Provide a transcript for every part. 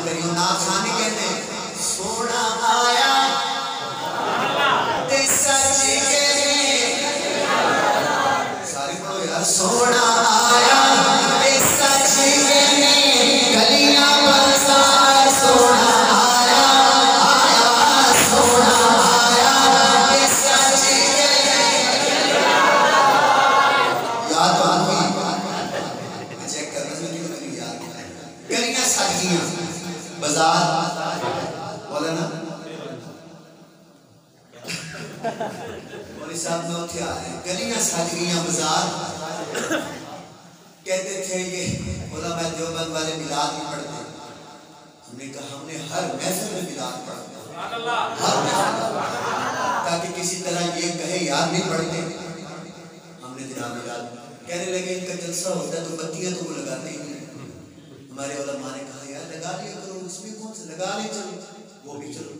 करियो ना खाने कहते सोना आया ते सच के सारे पढ़ो यार सोना आया ते सच के गलियां बरसाए सोना आया आया सोना आया ते सच के याद तो आती चेक करना चाहिए याद गलियां सज गईं बाजार बोला ना मौलवी साहब ने उठे आए गलियां सज गईं बाजार कहते थे ये उलमा देवबंद वाले मिलाद नहीं पढ़ते। हमने कहा हमने हर महफिल में मिलाद पढ़ा हर महफिल ताकि किसी तरह ये कहे याद नहीं पढ़ते। हमने जनाब मिलाद कहने लगे इनका जलसा होता है तो बत्तियां तो वो लगाते ही नहीं। हमारे उलमा ने कहा यार लगा लिया करो उसमें कौन सा लगा ले चलो वो भी चलो।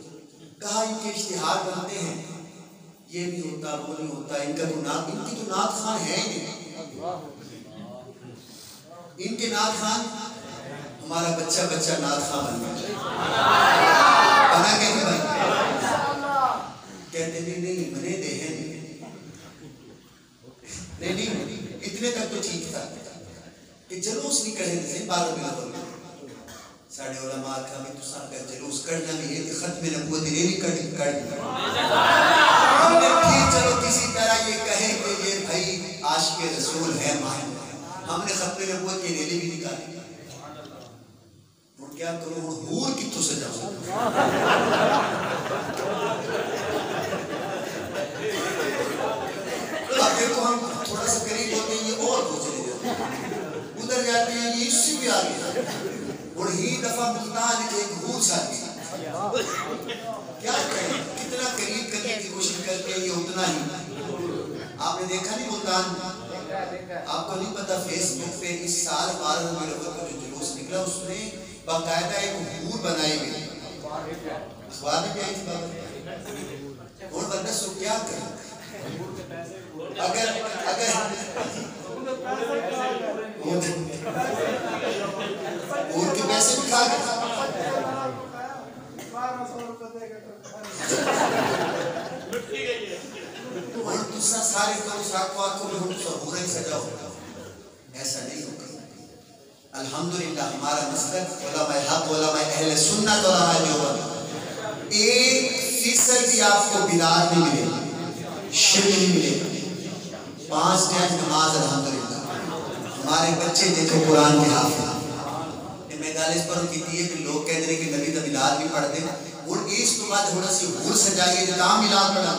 कहा इनके इश्तिहार बनते हैं ये भी होता वो नहीं होता इनका तो नात इनकी तो नात खान है ही नहीं। इनके नात खान हमारा बच्चा बच्चा नात खान बन गया बना के नहीं बन कहते नहीं मने दे हैं नहीं इतने तक तो ठीक था कि जलूस नहीं कढ़े थे 12 मिनट साढ़े उलमा का भी तुसा का जलूस करना भी है कि खत्म नबूवत ने भी कर हमने फिर चलो किसी तरह ये कहे कि ये भाई आशिक रसूल है मान हमने खत्म नबूवत की रैली भी निकाली। और क्या करो हूर कितों से जाओ अब देखो हम थोड़ा सा करीब होते हैं ये और हो चले जाते उधर जाते हैं ये इससे भी आगे और ही दफा मुल्तान के एक हूर साथी क्या करें कितना करीब करने की कोशिश करते हैं ये उतना ही। आपने देखा नहीं मुल्तान आपको नहीं पता फेसबुक पे इस साल 12 नवंबर को जो जुलूस निकला उसमें बाकायदा एक हूर बनाई गई अखबार में भी आई थी और बंदा सो क्या करे अगर और के पैसे भी खा गए और दूसरा सारे को साथ आंखों में हम सब बुरा ही सजाओ ऐसा नहीं होगा। अल्हम्दुलिल्लाह हमारा मसलक उलमा हक उलमा अहले सुन्नत उलमा देवबंद 1% भी आपको बिदात नहीं मिलेगी शिर्क नहीं मिलेगा 5 टाइम नमाज अल्हम्दुलिल्लाह हमारे बच्चे देखो कुरान के हाफिज मैं गालिस पर की थी कि लोग कहते हैं कि नबी तो मिलाद भी पढ़ते और इस तो बाद थोड़ा सी भूल सजाइए नाम मिलाद पढ़ा